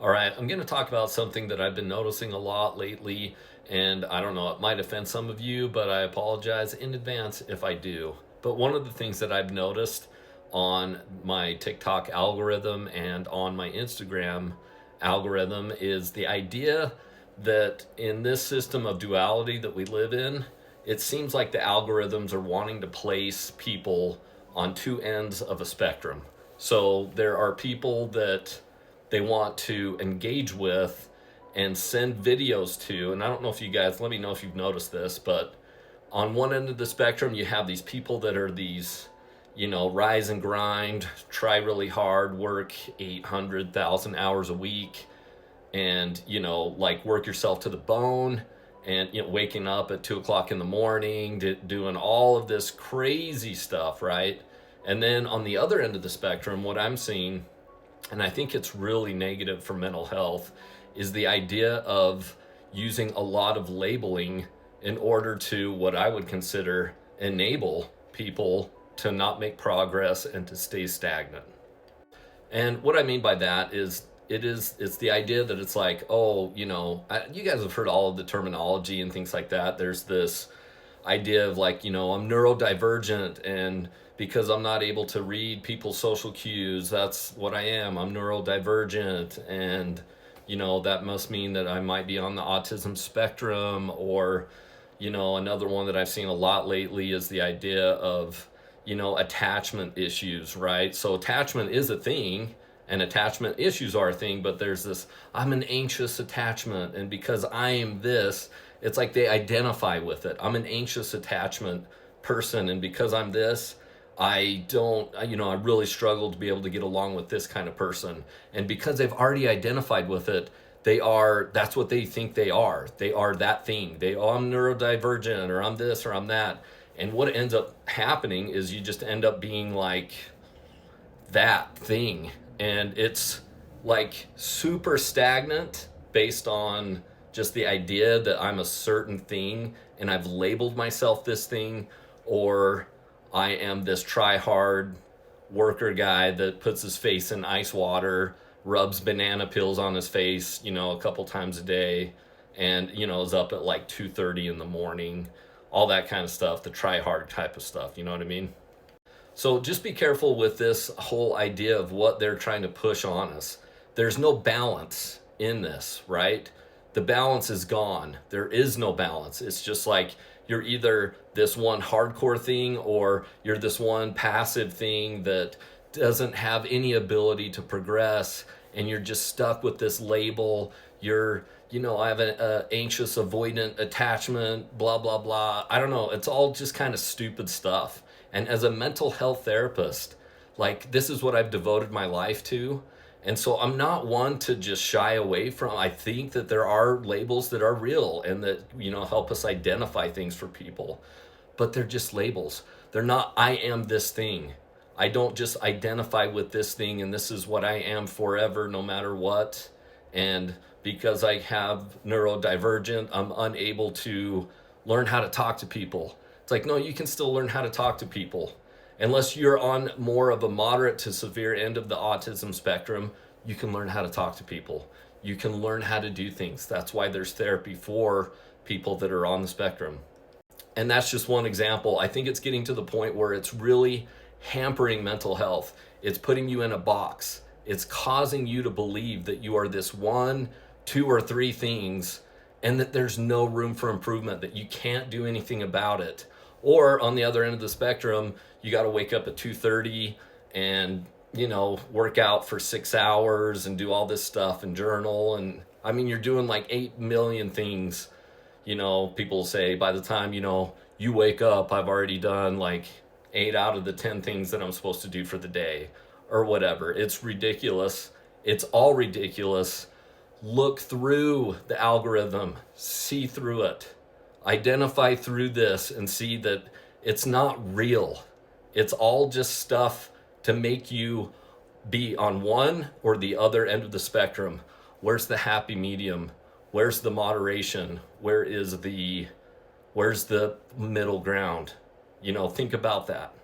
All right, I'm going to talk about something that I've been noticing a lot lately, and I don't know, it might offend some of you, but I apologize in advance if I do. But one of the things that I've noticed on my TikTok algorithm and on my Instagram algorithm is the idea that in this system of duality that we live in, it seems like the algorithms are wanting to place people on two ends of a spectrum. So there are people that they want to engage with and send videos to. And I don't know if you guys, let me know if you've noticed this, but on one end of the spectrum, you have these people that are these, rise and grind, try really hard, work 800,000 hours a week, and, like work yourself to the bone and, waking up at 2 o'clock in the morning, doing all of this crazy stuff, right? And then on the other end of the spectrum, what I'm seeing, and I think it's really negative for mental health, is the idea of using a lot of labeling in order to what I would consider enable people to not make progress and to stay stagnant. And what I mean by that is it's the idea that it's like, oh, you guys have heard all of the terminology and things like that. There's this idea of like, I'm neurodivergent, and because I'm not able to read people's social cues, that's what I am. I'm neurodivergent, and that must mean that I might be on the autism spectrum. Or another one that I've seen a lot lately is the idea of attachment issues, right? So attachment is a thing and attachment issues are a thing, but there's this, I'm an anxious attachment, and because I am this, it's like they identify with it. I'm an anxious attachment person, and because I'm this, I don't, I really struggle to be able to get along with this kind of person. And because they've already identified with it, that's what they think they are. They are that thing. I'm neurodivergent, or I'm this, or I'm that. And what ends up happening is you just end up being like that thing. And it's like super stagnant based on just the idea that I'm a certain thing and I've labeled myself this thing, or I am this try hard worker guy that puts his face in ice water, rubs banana peels on his face, a couple times a day, and, is up at like 2:30 in the morning, all that kind of stuff, the try hard type of stuff, you know what I mean? So just be careful with this whole idea of what they're trying to push on us. There's no balance in this, right? The balance is gone. There is no balance. It's just like you're either this one hardcore thing or you're this one passive thing that doesn't have any ability to progress, and you're just stuck with this label. I have an anxious avoidant attachment, blah, blah, blah. I don't know. It's all just kind of stupid stuff. And as a mental health therapist, like, this is what I've devoted my life to. And so I'm not one to just shy away from. I think that there are labels that are real and that, help us identify things for people. But they're just labels. They're not, I am this thing. I don't just identify with this thing and this is what I am forever, no matter what. And because I have neurodivergent, I'm unable to learn how to talk to people. It's like, no, you can still learn how to talk to people. Unless you're on more of a moderate to severe end of the autism spectrum, you can learn how to talk to people. You can learn how to do things. That's why there's therapy for people that are on the spectrum. And that's just one example. I think it's getting to the point where it's really hampering mental health. It's putting you in a box. It's causing you to believe that you are this one, two, or three things, and that there's no room for improvement, that you can't do anything about it. Or on the other end of the spectrum, you got to wake up at 2:30 and, work out for 6 hours and do all this stuff and journal. And I mean, you're doing like 8 million things. People say by the time, you wake up, I've already done like 8 out of the 10 things that I'm supposed to do for the day or whatever. It's ridiculous. It's all ridiculous. Look through the algorithm, see through it, identify through this, and see that it's not real. It's all just stuff to make you be on one or the other end of the spectrum. Where's the happy medium? Where's the moderation? Where's the middle ground? Think about that.